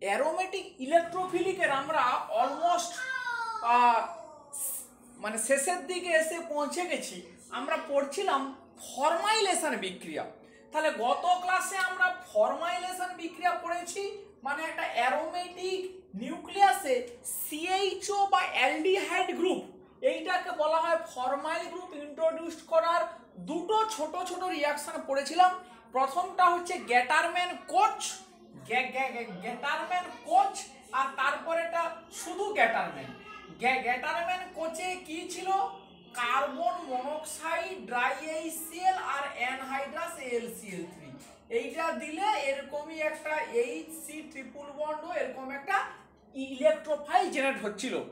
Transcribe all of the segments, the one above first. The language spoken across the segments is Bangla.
অ্যারোমেটিক ইলেকট্রোফিলিকের আমরা অলমোস্ট মানে শেষের দিকে এসে পৌঁছে গেছি। আমরা পড়ছিলাম ফরমাইলেশন বিক্রিয়া। তাহলে গত ক্লাসে আমরা ফরমাইলেশন বিক্রিয়া পড়েছি, মানে একটা অ্যারোমেটিক নিউক্লিয়াসে সিএইচও বা অ্যালডিহাইড গ্রুপ, এইটাকে বলা হয় ফরমাইল গ্রুপ ইন্ট্রোডিউস করার দুটো ছোট ছোট রিয়াকশন পড়েছিলাম। প্রথমটা হচ্ছে গ্যাটারম্যান কোচ, গ্যাটারম্যান কোচ, আর তারপরেটা শুধু গ্যাটারম্যান। গ্যাটারম্যান কোচে কি ছিল? কার্বন মনোক্সাইড, ডাইএইচসিএল আর অ্যানহাইড্রাস AlCl3, এইটা দিলে এরকমই একটা HC ট্রিপল বন্ড এরকম একটা ইলেকট্রোফাইল জেনারেট হচ্ছিল।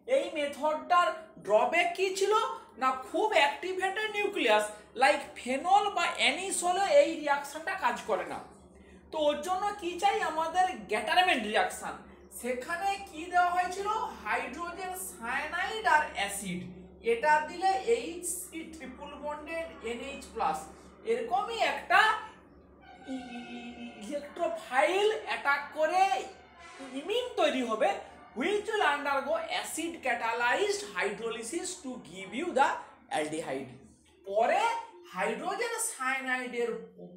এই মেথডটার ড্রব্যাক কি ছিল না, খুব অ্যাক্টিভেটেড নিউক্লিয়াস লাইক ফেনল বা অ্যানিসোলে এই রিয়াকশনটা কাজ করে না। তো ওর জন্য কি চাই আমাদের? গ্যাটারম্যান রিয়াকশন। সেখানে কি দেওয়া হয়েছিল? হাইড্রোজেন সায়ানাইড আর অ্যাসিড, এটা দিলে HC ট্রিপল বন্ডেড NH+, এরকমই একটা ইলেকট্রোফাইল অ্যাটাক করে ইমিন তৈরি হবে, which will undergo acid catalyzed hydrolysis to give you the aldehyde. পরে হাইড্রোজেন সায়ানাইডের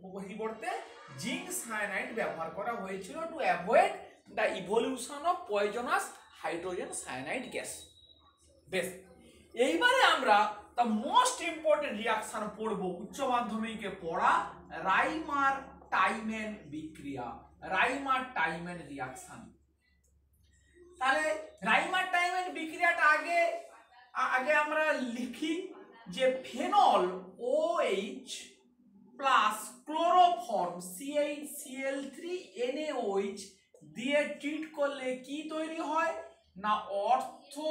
পরিবর্তে জিঙ্ক সায়ানাইড ব্যবহার করা হয়েছিল to avoid the evolution of poisonous hydrogen cyanide gas. বেশ, এইবারে আমরা দ্য মোস্ট ইম্পর্টেন্ট রিয়াকশন পড়ব উচ্চ মাধ্যমিকে পড়া, রাইমার টাইমেন বিক্রিয়া, রাইমার টাইমেন রিয়াকশন। তাহলে রাইমার টাইমেন বিক্রিয়াটা আগে আমরা লিখি যে phenol OH plus chloroform CH3NaOH দিয়ে ট্রিট করলে কি তৈরি হয় না, অর্থো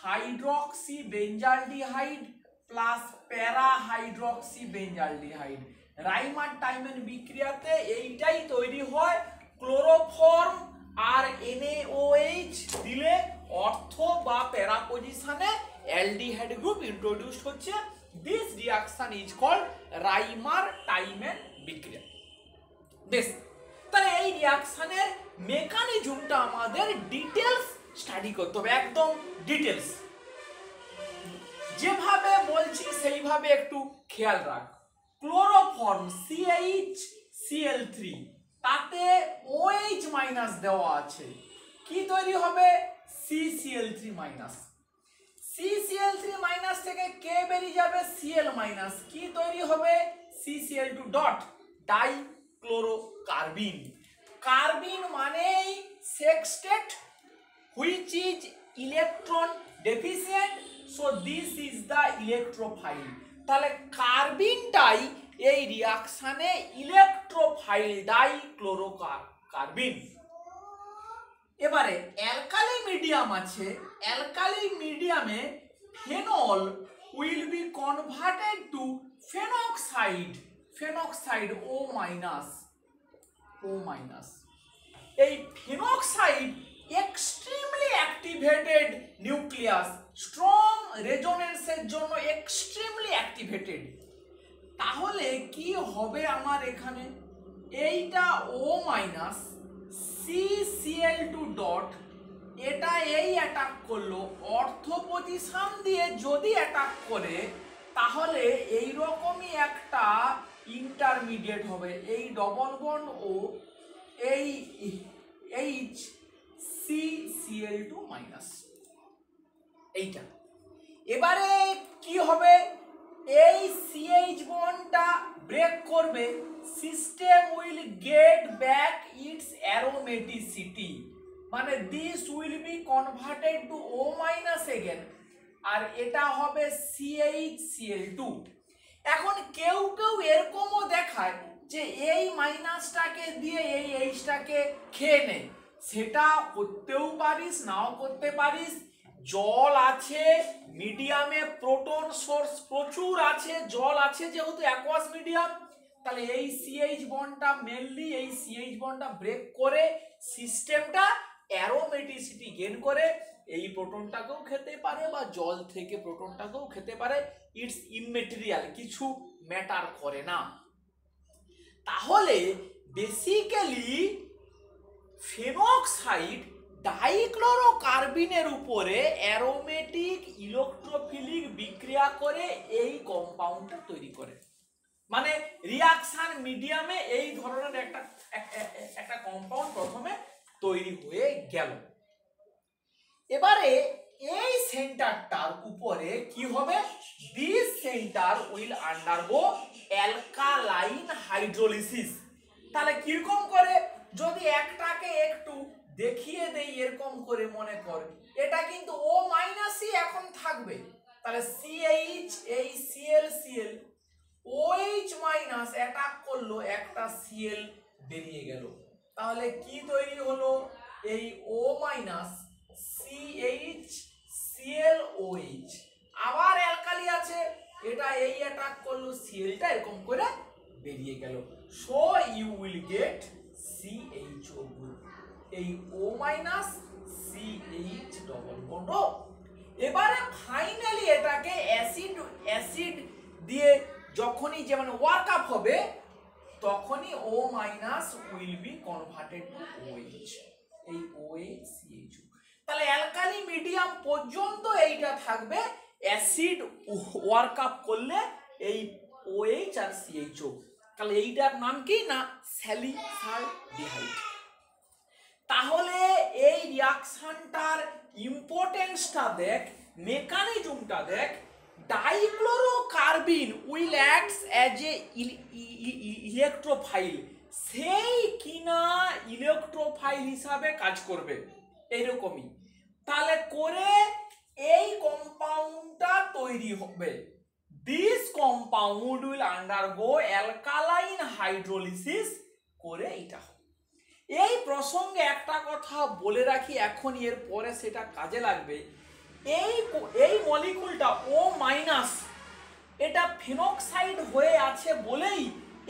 হাইড্রক্সি বেঞ্জালডিহাইড প্লাস প্যারা হাইড্রক্সি বেঞ্জালডিহাইড। রাইমার টাইমেন বিক্রিয়াতে এইটাই তৈরি হয়। ক্লোরোফর্ম আর NaOH দিলে অর্থো বা প্যারা পজিশনে অ্যালডিহাইড গ্রুপ ইন্ট্রোডিউস হচ্ছে। This reaction is called Reimer Tiemann বিক্রিয়া। বেশ, তাহলে এই রিয়াকশনের মেকানিজমটা আমাদের ডিটেলস স্টাডি করতে হবে, একদম ডিটেলস। যেভাবে বলছি সেইভাবে একটু খেয়াল রাখ। ক্লোরোফর্ম CHCl3, তাতে OH- দেওয়া আছে, কি তৈরি হবে? CCl3-। CCl3- থেকে কে বেরিয়ে যাবে? Cl-, কি তৈরি হবে? CCl2 dot, ডাইক্লোরোকার্বিন। কার্বিন মানেই সেক্সটেট which is electron deficient, so this is the electrophile. তাহলে কার্বিনটাই এই রিয়াকশনে ইলেকট্রোফাইল, ডাইক্লোরোকার্বিন। এবারে অ্যালকালি মিডিয়াম আছে, অ্যালকালি মিডিয়ামে phenol will be converted to phenoxide, O-। এই phenoxide extremely activated nucleus, strong রেজোনেন্সের জন্য এক্সট্রিমলি অ্যাক্টিভেটেড। তাহলে কি হবে আমার এখানে? এইটা O-, CCl2 ডট, এটা এই অ্যাটাক করলো, অর্থ পজিশন দিয়ে যদি অ্যাটাক করে তাহলে এই রকমই একটা ইন্টারমিডিয়েট হবে, এই ডবল বন্ড ও এই HCCl2-। এইটা এবারে কি হবে? এই CH বন্ডটা ব্রেক করবে, system will get back its aromaticity, মানে this will be converted to O- again, আর এটা হবে CHCl2। এখন কেউ কেউ এরকমও দেখায় যে এই মাইনাসটাকে দিয়ে এই এইচটাকে খেয়ে নেয়, সেটা করতেও পারিস, নাও করতে পারিস। জল আছে মিডিয়ামে, প্রোটন সোর্স প্রচুর আছে, জল আছে যেহেতু অ্যাকুয়াস মিডিয়াম, তাহলে এই CH বন্ডটা মেনলি এই CH বন্ডটা ব্রেক করে সিস্টেমটা অ্যারোমেটিসিটি গেইন করে এই প্রোটনটাকেও খেতে পারে বা জল থেকে প্রোটনটাকেও খেতে পারে। ইটস ইমমেটেরিয়াল, কিছু ম্যাটার করে না। তাহলে বেসিক্যালি ফেনক ফেনক্সাইড ডাইক্লোরোকার্বিনের উপরে অ্যারোমেটিক ইলেকট্রোফিলিক বিক্রিয়া করে এই কম্পাউন্ডটা তৈরি করে। মানে রিয়াকশন মিডিয়ামে এই ধরনের একটা কম্পাউন্ড প্রথমে তৈরি হয়ে গেল। এবারে এই সেন্টারটার উপরে কি হবে, this centre will undergo alkaline hydrolysis. তাহলে কিরকম করে, যদি একটাকে একটু দেখিয়ে দেই এরকম করে মনে কর, এটা কিন্তু ও মাইনাসই এখন থাকবে। তাহলে সিএইচ, এই CL CL, OH minus attack করলো, একটা সিএল বেরিয়ে গেল। তাহলে কি তৈরি হলো, এই O minus CH CL OH, আবার অ্যালকালি আছে, এটা এই অ্যাটাক করলো, সিএলটা এরকম করে বেরিয়ে গেল। So you will get CHO group, এই O minus CH double bond. এবারে ফাইনালি এটাকে অ্যাসিড দিয়ে যখনই যে মানে ওয়ার্ক আপ হবে, তখনই O minus will be converted to OH, এই ওএইচ সিএইচও। তাহলে অ্যালকালি মিডিয়াম পর্যন্ত এইটা থাকবে, অ্যাসিড ওয়ার্ক আপ করলে এই ওএইচ আর সিএইচও। তাহলে এইটার নাম কি না, স্যালিসালডিহাইড। তাহলে এই রিঅ্যাকশনটার ইম্পর্টেন্সটা দেখ, মেকানিজমটা দেখ। Dichlorocarbene will acts as a electrophile, সেই কিনা ইলেকট্রোফাইল হিসাবে কাজ করবে এইরকমই। তাহলে করে এই কম্পাউন্ডটা তৈরি হবে। This compound will undergo alkaline hydrolysis করে এটা। এই প্রসঙ্গে একটা কথা বলে রাখি এখন, এর পরে সেটা কাজে লাগবে। এই মলিকুলটা ও মাইনাস, এটা ফেনক্সাইড হয়ে আছে বলেই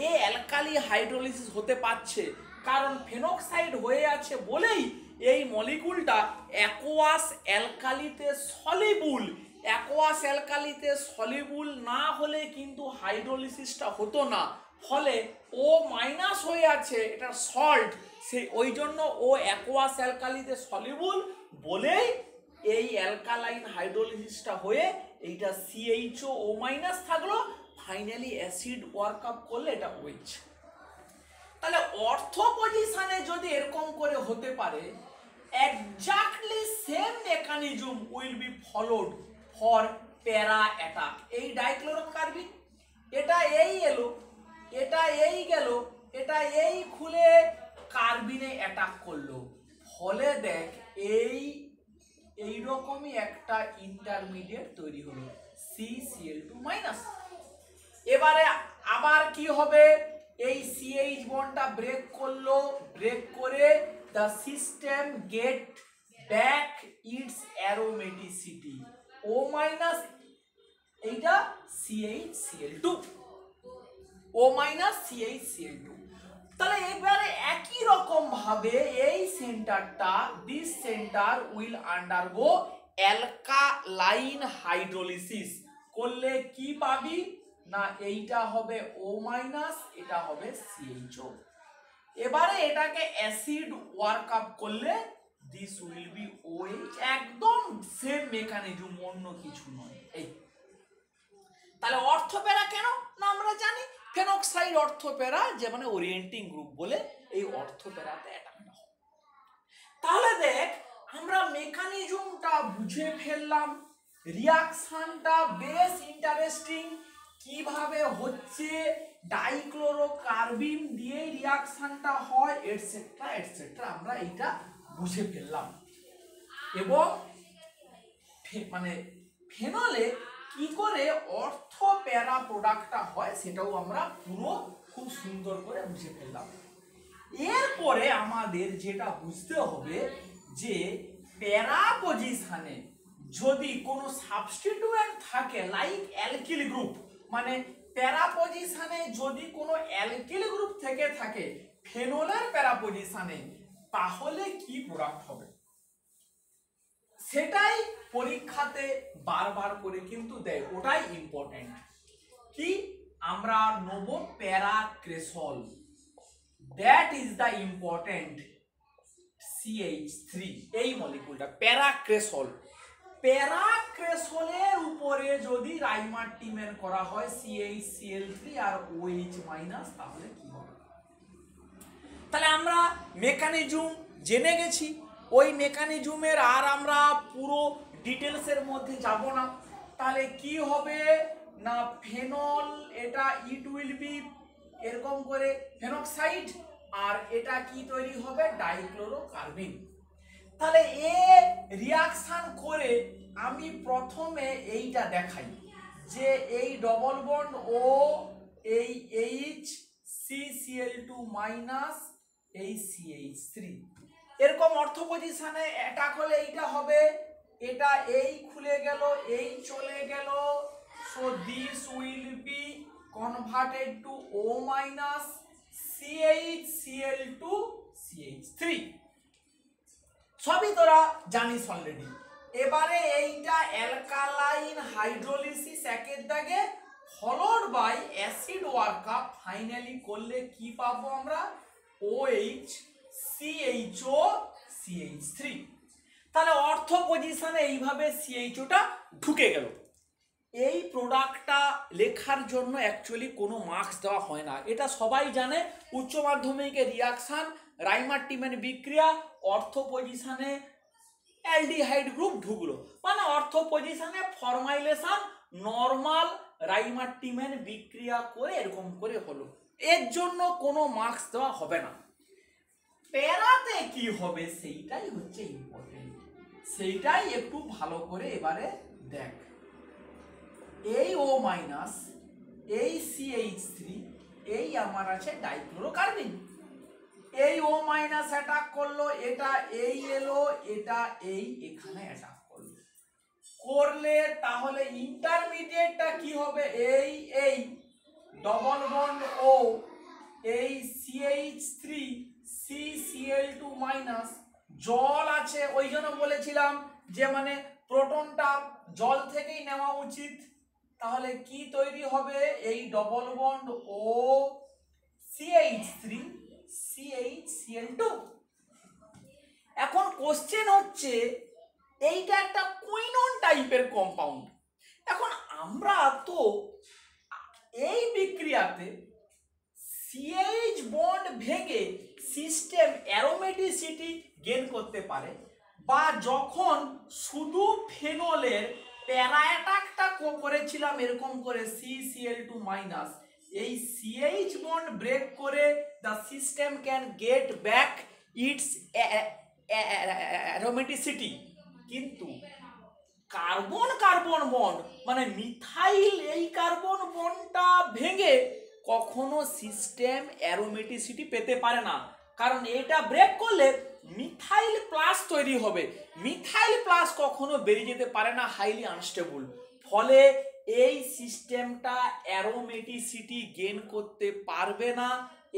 এই অ্যালকালি হাইড্রোলিসিস হতে পারছে। কারণ ফেনক্সাইড হয়ে আছে বলেই এই মলিকুলটা অ্যাকোয়াস অ্যালকালিতে সলিবুল। অ্যাকোয়াস অ্যালকালিতে সলিবুল না হলে কিন্তু হাইড্রোলিসিসটা হতো না। ফলে ও মাইনাস হয়ে আছে, এটা সল্ট, সেই ওই জন্য ও অ্যাকোয়াস অ্যালকালিতে সলিবুল বলেই এই অ্যালকালাইন হাইড্রোলিসিসটা হয়ে এইটা সিএইচও ও মাইনাস থাকলো, ফাইনালি অ্যাসিড ওয়ার্ক আপ করলে এটা ওএইচ। তাহলে অর্থ পজিশনে যদি এরকম করে হতে পারে, exactly same mechanism will be followed for প্যারা অ্যাটাক। এই ডাইক্লোরোকার্বিন, এটা এই এলো, এটা এই গেল, এটা এই খুলে কার্বিনে অ্যাটাক করলো, ফলে দেখ এইরকমই একটা ইন্টারমিডিয়েট তৈরি হলো, CCl2 মাইনাস। এবারে আবার কি হবে, এই CH বন্ডটা ব্রেক করলো, ব্রেক করে the system get back its aromaticity, O minus এইটা CHCl2, O minus CHCl2। তাহলে এবারে একই রকম ভাবে এই সেন্টারটা, this centre will undergo alkaline hydrolysis করলে কি পাবি না, এইটা হবে O মাইনাস, এটা হবে CHO। এবারে এটাকে অ্যাসিড ওয়ার্ক আপ করলে দিস উইল বি OH, একদম সেম মেকানিজম, অন্য কিছু নয়। এই তাহলে অর্থপ্যারা কেন না আমরা জানি, ফেনক্সাইড অর্থপ্যারা যে মানে ওরিয়েন্টিং গ্রুপ বলে এই অর্থপ্যারাতে অ্যাটাক হয়। তাহলে দেখ আমরা মেকানিজমটা বুঝে ফেললাম, রিঅ্যাকশনটা বেশ ইন্টারেস্টিং, কিভাবে হচ্ছে, ডাইক্লোরোকার্বিন দিয়ে রিঅ্যাকশনটা হয়, এটসেট্রা এটসেট্রা, আমরা এটা বুঝে ফেললাম। এবং মানে ফেনলে কি করে অর্থ প্যারা প্রোডাক্টটা হয় সেটাও আমরা পুরো খুব সুন্দর করে বুঝে ফেললাম। এরপরে আমাদের যেটা বুঝতে হবে যে প্যারা পজিশনে যদি কোনো সাবস্টিটিউয়েন্ট থাকে লাইক অ্যালকিল গ্রুপ, মানে প্যারা পজিশনে যদি কোনো অ্যালকিল গ্রুপ থেকে থাকে ফেনলের প্যারা পজিশনে, তাহলে কি প্রোডাক্ট হবে সেটাই পরীক্ষাতে বারবার করে কিন্তু দেয়, ওটাই ইম্পর্টেন্ট। কি আমরা নেব paracresol, that is the important CH3 এই মলিকুলটা প্যারাক্রেসল। প্যারাক্রেসলের উপরে যদি রাইমার্টিমেন করা হয় CH-Cl3 আর OH- তাহলে কি হবে? তাহলে আমরা মেকানিজম জেনে গেছি, ওই মেকানিজমের আর আমরা পুরো ডিটেলসের মধ্যে যাব না। তাহলে কি হবে না, ফেনল এটা ইট উইল বি এরকম করে ফেনক্সাইড, আর এটা কি তৈরি হবে, ডাইক্লোরোকার্বিন। তাহলে এ রিয়াকশন করে আমি প্রথমে এইটা দেখাই যে এই ডবল বন্ড ও এই HCCl2- এই CH3 এরকম অর্থ পজিশনে অ্যাটাক হলে এইটা হবে, এটা এই খুলে গেল, এই চলে গেল, so this will be converted to O- CHCl2 CH3। সবই তোরা জানিস অলরেডি। এবারে এইটা অ্যালকালাইন হাইড্রোলিসিস একের দাগে followed by acid workup, finally করলে কি পাবো আমরা, OH CHO CH3। তাহলে অর্থ পজিশনে এইভাবে CHOটা ঢুকে গেল। এই প্রোডাক্টটা লেখার জন্য অ্যাকচুয়ালি কোনো মার্কস দেওয়া হয় না, এটা সবাই জানে। উচ্চ মাধ্যমিকের রিয়াকশন রাইমার্টিমেন বিক্রিয়া, অর্থ পজিশনে অ্যালডিহাইড গ্রুপ ঢুকলো, মানে অর্থ পজিশনে ফরমাইলেশন নরমাল রাইমার্টিমেন বিক্রিয়া করে এরকম করে হলো, এর জন্য কোনো মার্কস দেওয়া হবে না। প্যারাতে কি হবে সেইটাই হচ্ছে ইম্পর্টেন্ট, সেইটাই একটু ভালো করে এবারে দেখ। এই O- এই CH3 এই আমার আছে ডাইক্লোরোকার্বিন, এই O- অ্যাটাক করলো, এটা এই এলো, এটা এই এখানে অ্যাটাক করলো, করলে তাহলে ইন্টারমিডিয়েটটা কি হবে, এই ডবল বন্ড ও এই CH3 CCl2- জল আছে, ওই জন্য বলেছিলাম যে মানে প্রোটনটা জল থেকেই নেওয়া উচিত। তাহলে কি তৈরি হবে, এই ডবল বন্ড ও CH3 CHCl2। এখন কোশ্চেন হচ্ছে এইটা একটা কুইনন টাইপের কম্পাউন্ড। এখন আমরা তো এই বিক্রিয়াতে CH বন্ড ভেঙে সিস্টেম অ্যারোমেটিসিটি গেইন করতে পারে, বা যখন শুধু ফেনলের প্যারা অ্যাটাকটা করেছিলাম এরকম করে CCl2-, এই CH বন্ড ব্রেক করে the system can get back its aromaticity। কিন্তু কার্বন কার্বন বন্ড মানে মিথাইল এই কার্বন বন্ডটা ভেঙে কখনো সিস্টেম অ্যারোমেটিসিটি পেতে পারে না, কারণ এটা ব্রেক করলে মিথাইল প্লাস তৈরি হবে, মিথাইল প্লাস কখনো বেরিয়ে যেতে পারে না, হাইলি আনস্টেবল। ফলে এই সিস্টেমটা অ্যারোমেটিসিটি গেইন করতে পারবে না,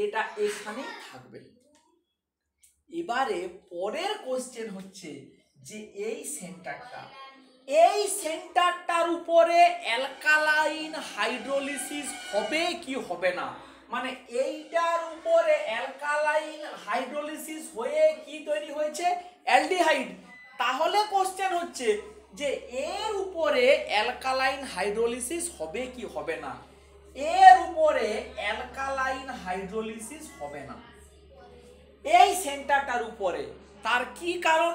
এটা এখানেই থাকবে। এবারে পরের কোশ্চেন হচ্ছে যে এই সেন্টারটার উপরে অ্যালকালাইন হাইড্রোলিসিস হবে কি হবে না, মানে এইটার উপরে অ্যালকালাইন হাইড্রোলিসিস হয়ে কি তৈরি হয়েছে, অ্যালডিহাইড। তাহলে কোশ্চেন হচ্ছে যে এর উপরে অ্যালকালাইন হাইড্রোলিসিস হবে কি হবে না, এর উপরে অ্যালকালাইন হাইড্রোলিসিস হবে না এই সেন্টারটার উপরে। তার কি কারণ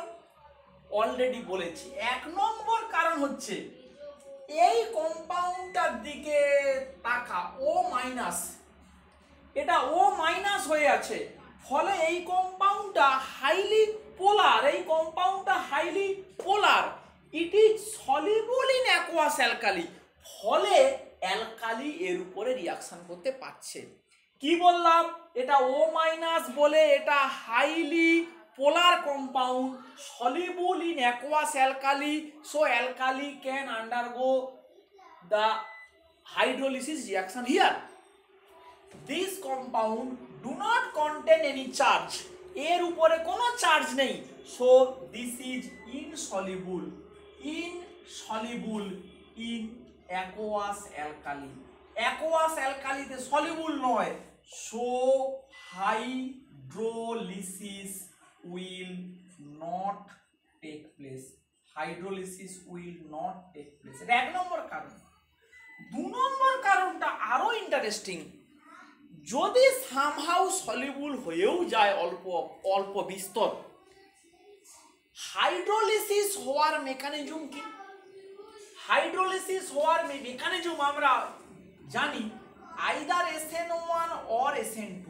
অলরেডি বলেছি। এক নম্বর কারণ হচ্ছে এই কম্পাউন্ডটার দিকে তাকা, O-, এটা O- হয়ে আছে, ফলে এই কম্পাউন্ডটা হাইলি পোলার, এই কম্পাউন্ডটা highly polar, it is soluble in aqueous alkali, ফলে অ্যালকালি এর উপরে রিয়াকশন করতে পারছে। কি বললাম, এটা O- বলে এটা highly polar compound soluble in aqueous alkali, so alkali can undergo the hydrolysis reaction here. This compound do not contain any charge, এর উপরে কোনো চার্জ নেই, so this is insoluble in aqueous alkali, aqueous alkali তে soluble নয়, so hydrolysis will hydrolysis will not take place. এটা 1 নম্বর কারণ। 2 নম্বর কারণটা আরো ইন্টারেস্টিং। যদি সামহাউ সলিউবল হয়েও যায় অল্প অল্প বিস্তর, হাইড্রোলিসিস হওয়ার মেকানিজম কি? হাইড্রোলিসিস হওয়ার মেকানিজম আমরা জানি either SN1 or SN2।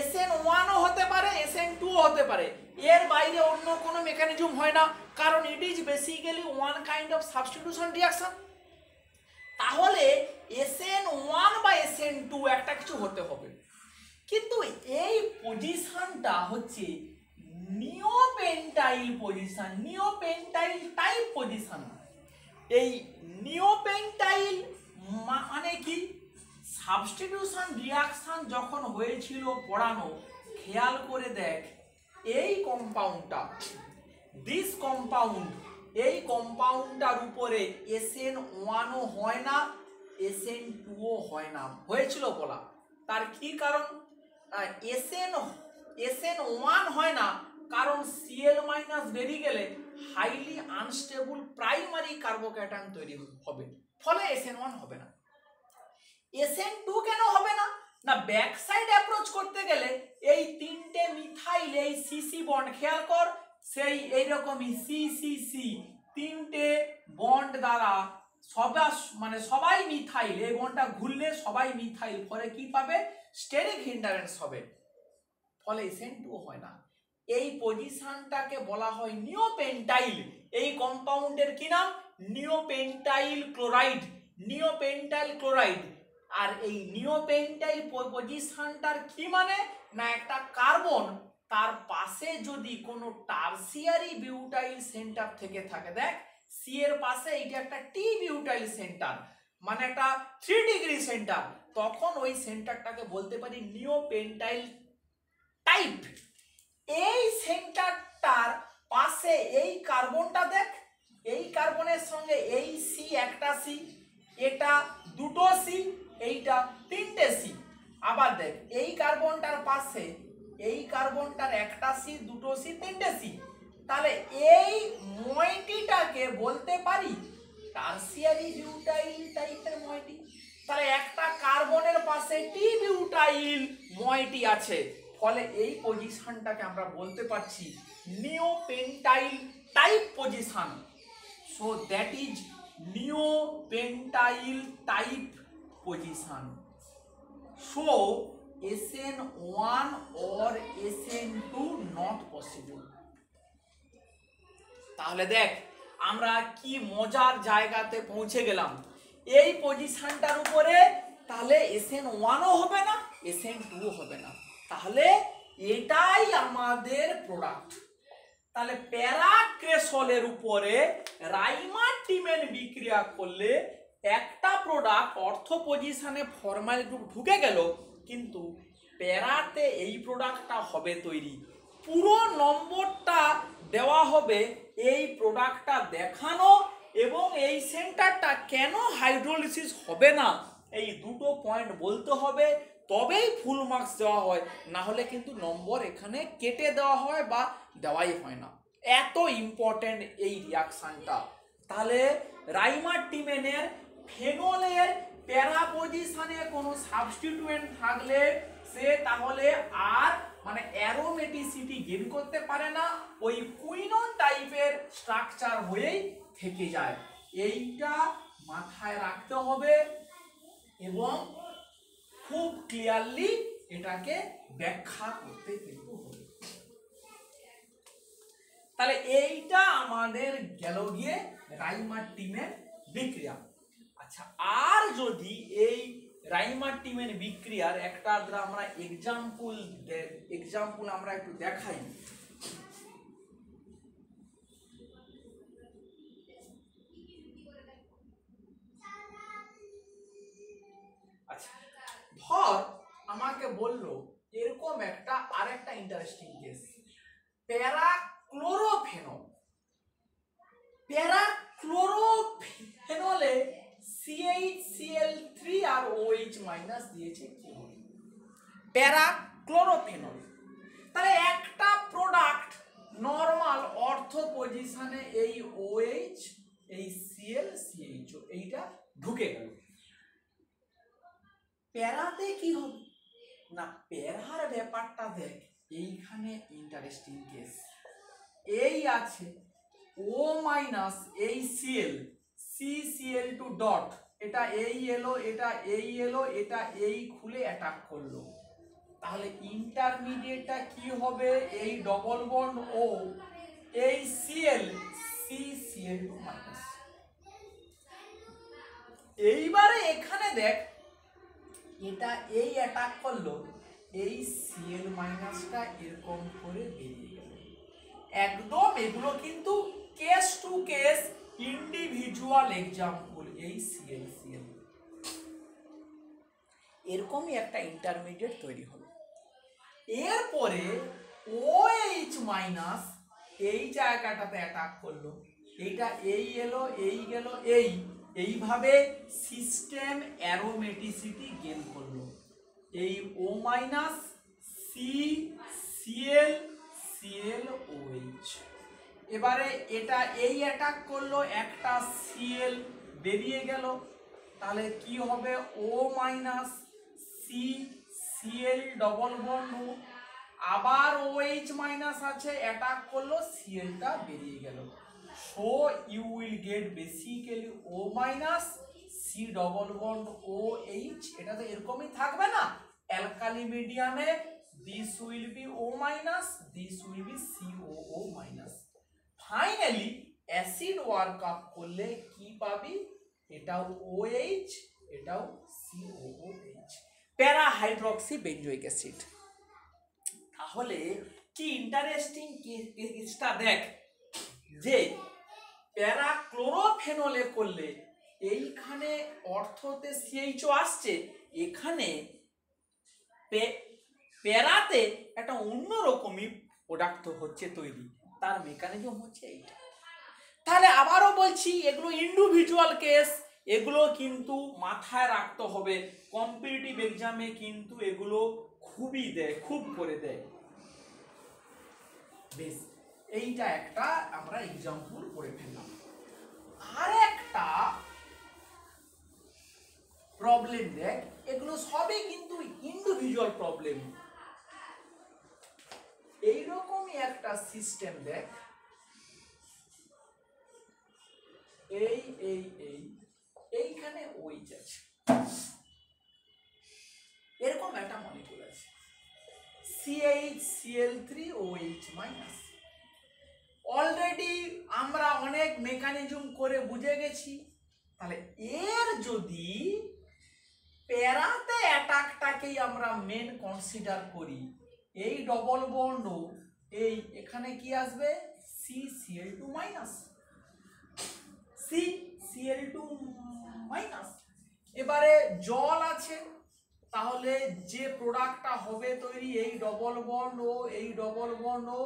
SN1 ও হতে পারে, SN2 ও হতে পারে, এর বাইরে অন্য কোনো মেকানিজম হয় না, কারণ it is basically one kind of substitution reaction. তাহলে SN1 বা SN2 একটা কিছু হতে হবে। কিন্তু এই পজিশনটা হচ্ছে নিওপেন্টাইল পজিশন, নিওপেন্টাইল টাইপ পজিশন। এই নিওপেন্টাইল মানে কি? সাবস্টিটিউশন রিঅ্যাকশন যখন হয়েছিল পড়ানো, খেয়াল করে দেখ এই কম্পাউন্ডটা, দিস কম্পাউন্ড, এই কম্পাউন্ডটার উপরে SN1 ও হয় না, SN2 ও হয় না, হয়েছিল বলা। তার কি কারণ? SN1 হয় না কারণ Cl- বেরিয়ে গেলে হাইলি আনস্টেবল প্রাইমারি কার্বোক্যাটায়ন তৈরি হবে, ফলে SN1 হবে না। SN2 কেন হবে না? না, ব্যাক সাইড অ্যাপ্রোচ করতে গেলে এই 3টে মিথাইল, এই CC বন্ড, খেয়াল কর, সেই এইরকমই CCC 3টে বন্ড দ্বারা সবাই মিথাইল, এই বন্ডটা ঘুরলে সবাই মিথাইল, ফলে কি পাবে? স্টেরিক হিন্ডারেন্স হবে, ফলে SN2 হয় না। এই পজিশনটাকে বলা হয় নিওপেন্টাইল। এই কম্পাউন্ডের কি নাম? নিওপেন্টাইল ক্লোরাইড, নিওপেন্টাইল ক্লোরাইড। আর এই নিওপেন্টাইল পজিশনটার কি মানে? না, একটা কার্বন, তার পাশে যদি কোনো টারসিয়ারি বিউটাইল সেন্টার থেকে থাকে, দেখ সি এর পাশে এইটা একটা টি বিউটাইল সেন্টার, মানে একটা 3 ডিগ্রি সেন্টার, তখন ওই সেন্টারটাকে বলতে পারি নিওপেন্টাইল টাইপ। এই সেন্টারটার পাশে এই কার্বনটা দেখ, এই কার্বনের সঙ্গে এই সি একটা সি, এটা দুটো সি, এইটা 3টে সি। আবার দেখ এই কার্বনটার পাশে এই কার্বনটার একটা সি, দুটো সি, 3টে সি। তাহলে এই মইটিটাকে বলতে পারি টারসিয়ারি বিউটাইল টাইপের মইটি। তাহলে একটা কার্বনের পাশে টি বিউটাইল মইটি আছে, ফলে এই পজিশনটাকে আমরা বলতে পারছি neopentyl type position. So that is neopentyl type position. So SN1 or SN2 not possible। তাহলে দেখ আমরা কি মজার জায়গাতে পৌঁছে গেলাম। এই পজিশনটার উপরে তাহলে SN1 ও হবে না, SN2 ও হবে না, তাহলে এটাই আমাদের প্রোডাক্ট। তাহলে প্যারাক্রেসলের উপরে রাইমার্টিমেন বিক্রিয়া করলে একটা প্রোডাক্ট অর্থ পজিশনে ফরমাইল গ্রুপ ঢুকে গেল, কিন্তু প্যারাতে এই প্রোডাক্টটা হবে তৈরি। পুরো নম্বরটা দেওয়া হবে এই প্রোডাক্টটা দেখানো এবং এই সেন্টারটা কেন হাইড্রোলিসিস হবে না, এই দুটো পয়েন্ট বলতে হবে, তবেই ফুল মার্কস দেওয়া হয়, না হলে কিন্তু নম্বর এখানে কেটে দেওয়া হয় বা দেওয়াই হয় না। এত ইম্পর্টেন্ট এই রিয়াকশনটা। তাহলে রাইমার্টিমেনের ফেনলের প্যারা পজিশনে কোনো সাবস্টিটিউয়েন্ট থাকলে সে তাহলে আর মানে অ্যারোমেটিসিটি গেইন করতে পারে না, ওই কুইনন টাইপের স্ট্রাকচার হয়েই থেকে যায়। এইটা মাথায় রাখতে হবে এবং খুব ক্লিয়ারলি এটাকে ব্যাখ্যা করতে কিন্তু হবে। তাহলে এইটা আমাদের গেল গিয়ে রাইমার্টিমেন বিক্রিয়া। আচ্ছা, আর যদি এই রাইমার্টিমেন বিক্রিয়ার একটা আমরা এক্সাম্পল আমরা একটু দেখাই। আচ্ছা, ধর আমাকে বললো এরকম একটা আরেকটা ইন্টারেস্টিং কেস, প্যারাক্লোরোফেনল। প্যারাক্লোরোফেনলে CHCl3 আর OH- দিয়েছে কি হবে? প্যারাক্লোরোফেনল। তাহলে একটা প্রোডাক্ট নরমাল অর্থ পজিশনে এই OH এই Cl CHO এইটা ঢুকে গেল। প্যারাতে কি হবে না, প্যারার ব্যাপারটা দেখ, এইখানে ইন্টারেস্টিং কেস। এই আছে O মাইনাস এই Cl CCl2 ডট, এটা এই এলো, এটা এই এলো, এটা এই খুলে অ্যাটাক করলো, তাহলে ইন্টারমিডিয়েটটা কি হবে, এই ডবল বন্ড ও এই Cl CCl2 মাইনাস। এইবারে এখানে দেখ, এটা এই অ্যাটাক করলো, এই Cl মাইনাসটা এরকম করে বেরিয়ে গেল। একদম এগুলো কিন্তু case to case individual example. এই Cl Cl এরকমই একটা ইন্টারমিডিয়েট তৈরি হলো। এরপরে OH মাইনাস এই জায়গাটাতে অ্যাটাক করলো, এইটা এই এলো, এই গেল, এইভাবে সিস্টেম অ্যারোমেটিসিটি গেইন করলো। এই O minus C Cl Cl OH। এবারে এটা এই অ্যাটাক করলো, একটা Cl বেরিয়ে গেল, তাহলে কি হবে, O minus C Cl double bond, আবার OH মাইনাস আছে, অ্যাটাক করলো, Clটা বেরিয়ে গেল। So you will get basically O minus C double bond OH। এটা তো এরকমই থাকবে না, অ্যালকালি মিডিয়ামে this will be O minus, this will be COO minus. Finally acid work up করলে কি পাবি, এটাও OH, এটাও COOH, প্যারা হাইড্রক্সি বেঞ্জোইক অ্যাসিড। তাহলে কি ইন্টারেস্টিং কেসটা দেখ, যে প্যারা ক্লোরোফেনলে করলে এইখানে অর্থতে CHO আসছে, এখানে প্যারাতে একটা অন্যরকমই প্রোডাক্ট হচ্ছে তৈরি, তার মেকানিজম হচ্ছে এইটা। তাহলে আবারও বলছি, এগুলো ইন্ডিভিজুয়াল কেস, এগুলো কিন্তু মাথায় রাখতে হবে, কম্পিটিটিভ এক্সামে কিন্তু এগুলো খুবই দেয়, খুব করে দেয়। বেশ, এইটা একটা আমরা এক্সাম্পল করে ফেললাম। আর একটা প্রবলেম দেখ, এগুলো সবই কিন্তু ইন্ডিভিজুয়াল প্রবলেম। এইরকমই একটা সিস্টেম দেখ, এইখানে OH আছে, এরকম একটা মলিকিউল আছে CH Cl3 OH-। অলরেডি আমরা অনেক মেকানিজম করে বুঝে গেছি। তাহলে এর যদি প্যারাতে অ্যাটাকটাকেই আমরা মেন কনসিডার করি, এই ডবল বন্ড এই এখানে কি আসবে, CCl2 মাইনাস, CCl2 মাইনাস। এবারে জল আছে, তাহলে যে প্রোডাক্টটা হবে তৈরি, এই ডবল বন্ড ও এই ডবল বন্ড ও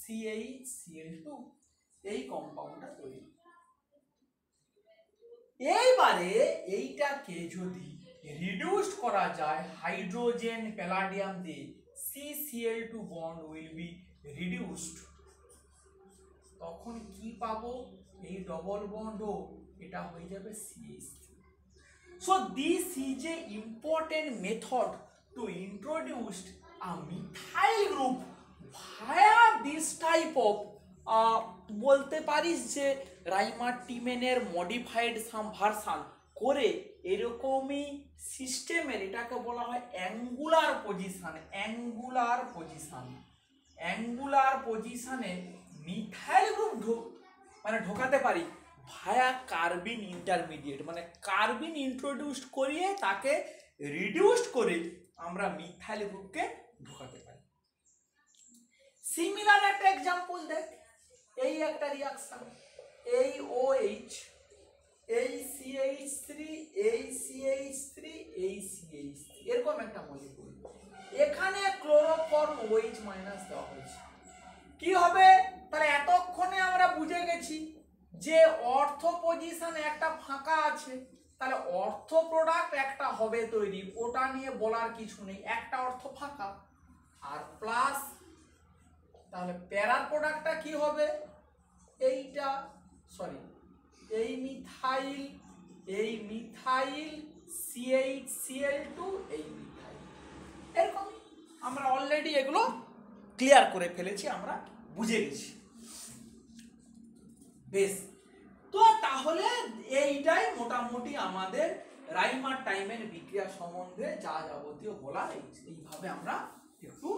CH Cl2, এই কম্পাউন্ডটা তৈরি। এইবারে এইটাকে যদি রিডিউসড করা যায় হাইড্রোজেন প্যালাডিয়াম দিয়ে, CCl2 bond will be reduced, তখন কি পাবো, এই ডবল বন্ড ও এটা হয়ে যাবে CH3। So this is a important method to introduce a methyl group via this type of বলতে পারিস যে রাইমার্টিমেনের মডিফাইড সাম ভার্সন করে এরকমই সিস্টেমের, এটাকে বলা হয় অ্যাঙ্গুলার পজিশন। অ্যাঙ্গুলার পজিশনে মিথাইল গ্রুপ মানে ঢোকাতে পারি ভায়া কার্বিন ইন্টারমিডিয়েট, মানে কার্বিন ইন্ট্রোডিউসড করিয়ে তাকে রিডিউসড করে আমরা মিথাইল গ্রুপকে ঢোকাতে পারি। সিমিলার একটা এক্সাম্পল দেখ, এই একটা রিয়াকশন, এই OH, এই CH3, এই CH3, এই CH3, এরকম একটা মলিকিউল, এখানে ক্লোরোফর্ম OH মাইনাস দেওয়া হয়েছে। কি হবে, তাহলে এতক্ষণে আমরা বুঝে গেছি যে অর্থ পজিশনে একটা ফাঁকা আছে, তাহলে অর্থ প্রোডাক্ট একটা হবে তৈরি, ওটা নিয়ে বলার কিছু নেই, একটা অর্থ ফাঁকা। আর প্লাস তাহলে প্যারার প্রোডাক্টটা কি হবে, এইটা সরি এই মিথাইল CHCl2 এই মিথাইল, এরকম আমরা অলরেডি এগুলো ক্লিয়ার করে ফেলেছি, আমরা বুঝে গেছি। বেশ, তো তাহলে এইটাই মোটামুটি আমাদের রাইমার টাইমের বিক্রিয়া সম্বন্ধে যা যাবতীয় বলা, এইভাবে আমরা একটু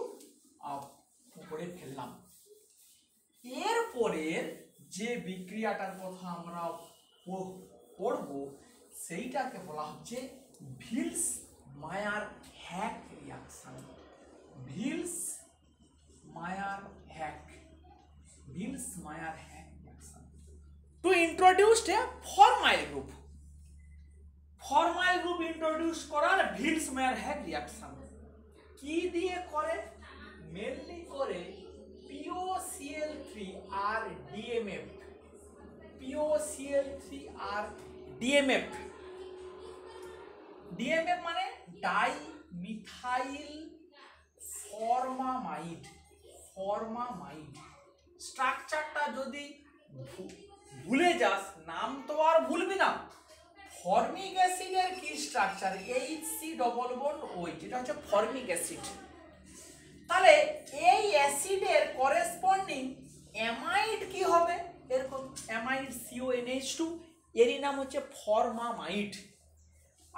করে ফেললাম। এরপরের যে বিক্রিয়াটার কথা আমরা পড়ব সেইটাকে বলা হচ্ছে Vilsmeier Haack reaction. Vilsmeier Haack reaction to introduce a formyl group introduce করার ভিলস-মায়ার-হ্যাক রিঅ্যাকশন কি দিয়ে করে? মেনলি করে POCl3 আর DMF। POCl3 আর DMF মানে ডাই মিথাইল ফরমামাইড। স্ট্রাকচারটা যদি ভুলে যাস, নাম তো আর ভুলবি না। ফর্মিক অ্যাসিডের কি structure? HC double bond OH, এটা হচ্ছে ফর্মিক অ্যাসিড। তাহলে এই অ্যাসিডের করেসপন্ডিং অ্যামাইড কি হবে? এরকম অ্যামাইড CONH2, এরই নাম হচ্ছে ফরমামাইড।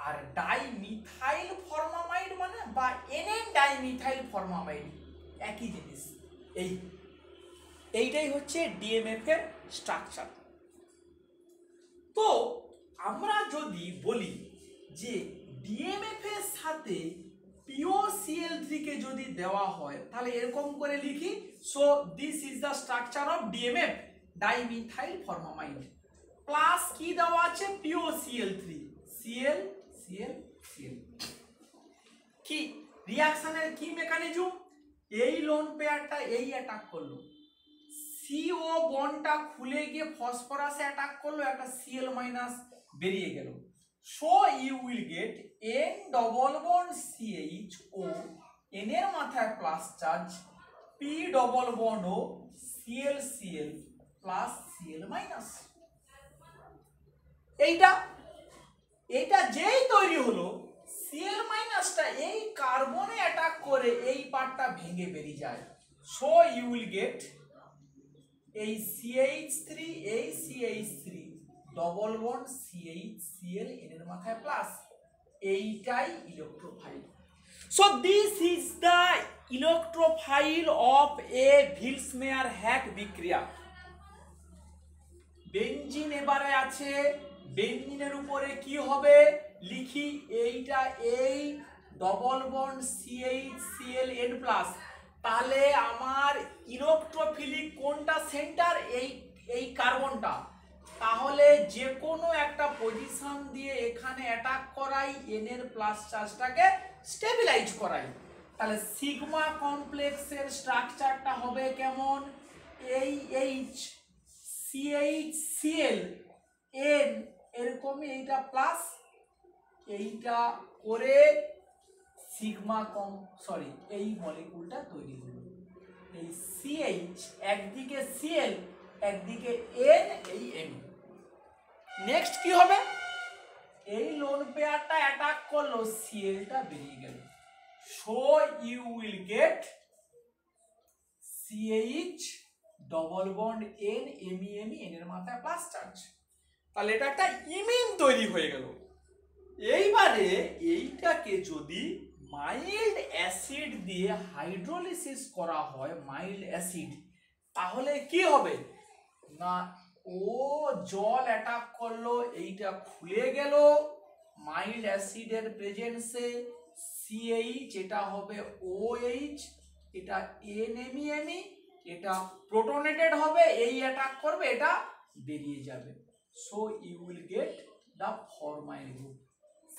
আর ডাইমিথাইল ফরমামাইড মানে বা NN ডাইমিথাইল ফরমামাইড একই জিনিস। এইটাই হচ্ছে DMF এর স্ট্রাকচার। তো আমরা যদি বলি যে DMF এর সাথে POCl3 কে যদি দেওয়া হয় তাহলে এরকম করে লিখি, so this is the structure of DMF dimethyl formamide, plus কি দেওয়া আছে? POCl3 Cl কি রিঅ্যাকশনের কি মেকানিজম? এই লোন পেয়ারটা এই অ্যাটাক করলো, CO বন্ডটা খুলে গিয়ে ফসফরাসে অ্যাটাক করলো, একটা Cl- বেরিয়ে গেল। So you will get N double bond CHO, N এর মাথায় plus charge, P double bond O Cl plus Cl-। এইটা যেই তৈরি হলো, Cl- এই কার্বনে অ্যাটাক করে এই পার্টটা ভেঙে বেরিয়ে যায়। সো ইউ উইল গেট এই CH3 double bond CHCl, N এর মাথায় প্লাস, এইটাই electrophile. So this is the electrophile of a Vilsmeier Haack বিক্রিয়া। বেনজিন এবারে আছে, বেনজিনের উপরে কি হবে লিখি, এইটা এই double bond CHCl N plus. তাহলে আমার ইলেকট্রোফিলিক কোনটা সেন্টার? এই কার্বনটা। তাহলে যে কোনো একটা পজিশন দিয়ে এখানে অ্যাটাক করাই, N এর প্লাস চার্জটাকে স্টেবিলাইজ করাই। তাহলে সিগমা কমপ্লেক্সের স্ট্রাকচারটা হবে কেমন? এই H CHCl N এরকমই, এইটা প্লাস, এইটা করে সিগমা এই মলিকুলটা তৈরি হলো। এই CH একদিকে Cl একদিকে N, এই M। নেক্সট কি হবে? এই লোন পেয়ারটা অ্যাটাক করলো, Clটা বেরিয়ে গেল। So you will get CH double bond N MEME, N এর মাথায় প্লাস চার্জ। তাহলে এটা একটা ইমিন তৈরি হয়ে গেল। এইবারে এইটাকে যদি মাইল্ড অ্যাসিড দিয়ে হাইড্রোলিসিস করা হয়, মাইল্ড অ্যাসিড, তাহলে কি হবে না, ও জল অ্যাটাক করলো, এইটা খুলে গেল মাইল্ড অ্যাসিডের প্রেজেন্সে, CH এটা হবে OH, এটা NMeMe, এটা প্রোটনেটেড হবে, এই অ্যাটাক করবে, এটা বেরিয়ে যাবে। So you will get the formyl group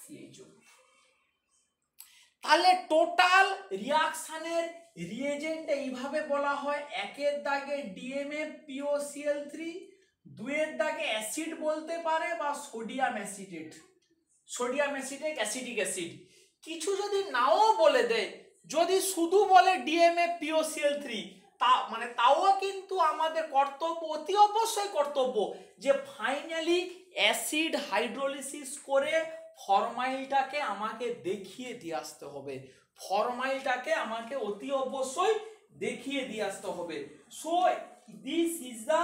CHO। তাহলে টোটাল রিঅ্যাকশনের রিএজেন্ট এইভাবে বলা হয়, একের দাগে DMF POCl3, দুইয়ের দাগে অ্যাসিড বলতে পারে বা সোডিয়াম অ্যাসিটেট, অ্যাসিটিক অ্যাসিড। কিছু যদি নাও বলে দেয়, যদি শুধু বলে DMF POCl3, তাও কিন্তু আমাদের কর্তব্য, অতি অবশ্যই কর্তব্য, যে ফাইনালি অ্যাসিড হাইড্রোলিসিস করে ফরমাইলটাকে আমাকে দেখিয়ে দিয়ে আসতে হবে, ফরমাইলটাকে আমাকে অতি অবশ্যই দেখিয়ে দিয়ে আসতে হবে। So this is the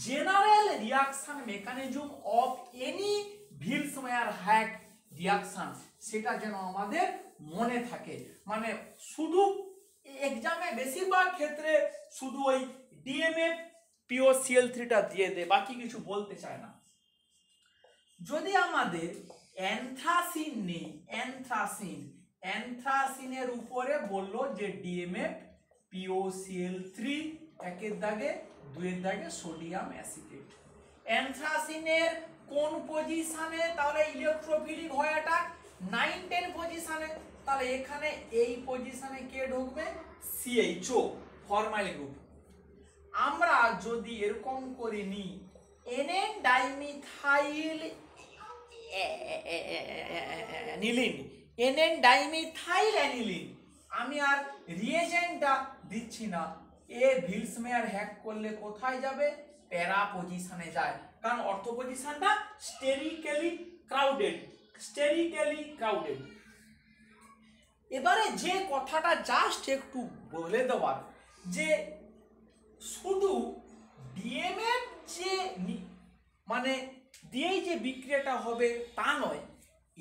general reaction mechanism of any Vilsmeier Haack reaction, সেটা যেন আমাদের মনে থাকে। মানে শুধু এক্সামে বেশিরভাগ ক্ষেত্রে শুধু ওই ডিএমএফ POCl3টা দিয়ে দে, বাকি কিছু বলতে চায় না। যদি আমাদের অ্যানথ্রাসিন নেই, অ্যানথ্রাসিনের উপরে বললো যে ডিএমএফ POCl3 একের দাগে, দুইয়ের দাগে সোডিয়াম অ্যাসিটেট। অ্যানথ্রাসিনের কোন পজিশনে? তাহলে ইলেকট্রোফিলিক হয় এটা 9-10 পজিশনে, তাহলে এখানে এই পজিশনে কে ঢুকবে? CHO, formyl group. আমরা যদি এরকম করে নিই NN dimethyl aniline, NN dimethyl aniline, আমি আর রিয়েজেন্টটা দিচ্ছি না, এ ভিলসমেয়ার হ্যাক করলে কোথায় যাবে? প্যারা পজিশনে যায়, কারণ অর্থ পজিশনটা স্টেরিক্যালি ক্রাউডেড। এবারে যে কথাটা জাস্ট একটু বলে দেওয়ার, যে শুধু ডিএমএফ যে মানে দিয়েই যে বিক্রিয়াটা হবে তা নয়,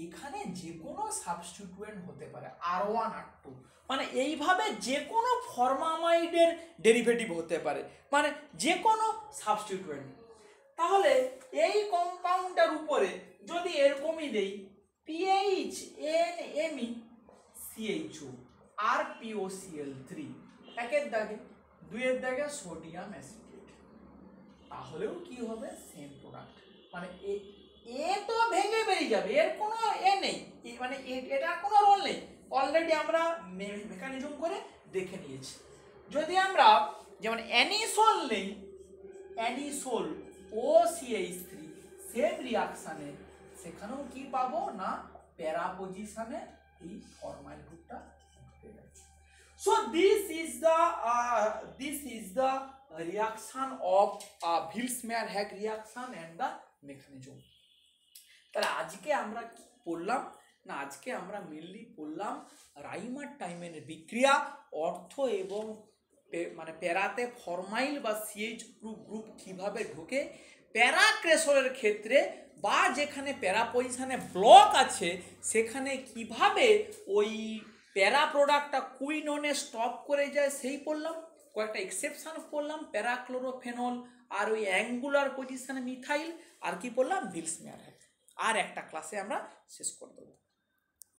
এখানে যে কোনো সাবস্টিটিউয়েন্ট হতে পারে, R1 R2, মানে এইভাবে যে কোনো ফরমামাইডের ডেরিভেটিভ হতে পারে, মানে যে কোনো সাবস্টিটিউয়েন্ট। তাহলে এই কম্পাউন্ডটার উপরে যদি এরকমই দেই PHNMe CHO আর POCl3 একের দাগে, দুইয়ের দাগে সোডিয়াম অ্যাসিটেট, তাহলেও কি হবে? Same product. মানে এ তো ভেঙে বেরিয়ে যাবে, এর কোনো নেই, মানে এটার কোনো রোল নেই, অলরেডি আমরা মেকানিজম করে দেখে নিয়েছি। যদি আমরা যেমন অ্যানিসোল নেই, অ্যানিসোল OCH3, সেম রিয়াকশানে সেখানেও কি পাবো না? প্যারা পজিশনে এই ফরমাইল গ্রুপটা ঢুকে যাচ্ছে। So this is the reaction of Vilsmeyer-Hack reaction and the mechanism. তাহলে আজকে আমরা কি পড়লাম না? আজকে আমরা মেনলি পড়লাম রাইমার-টাইমেনের বিক্রিয়া, অর্থ এবং মানে প্যারাতে ফরমাইল বা CH গ্রুপ কিভাবে ঢোকে, প্যারাক্রেশনের ক্ষেত্রে বা যেখানে প্যারা পজিশনে ব্লক আছে সেখানে কিভাবে ওই প্যারা প্রোডাক্টটা কুইনোনে স্টপ করে যায় সেই পড়লাম, কয়েকটা এক্সেপশন পড়লাম, প্যারাক্লোরোফেনল আর ওই অ্যাঙ্গুলার পজিশনে মিথাইল, আর কি পড়লাম? ভিলসমেয়ার হ্যাক। আর একটা ক্লাসে আমরা শেষ করে দেবো।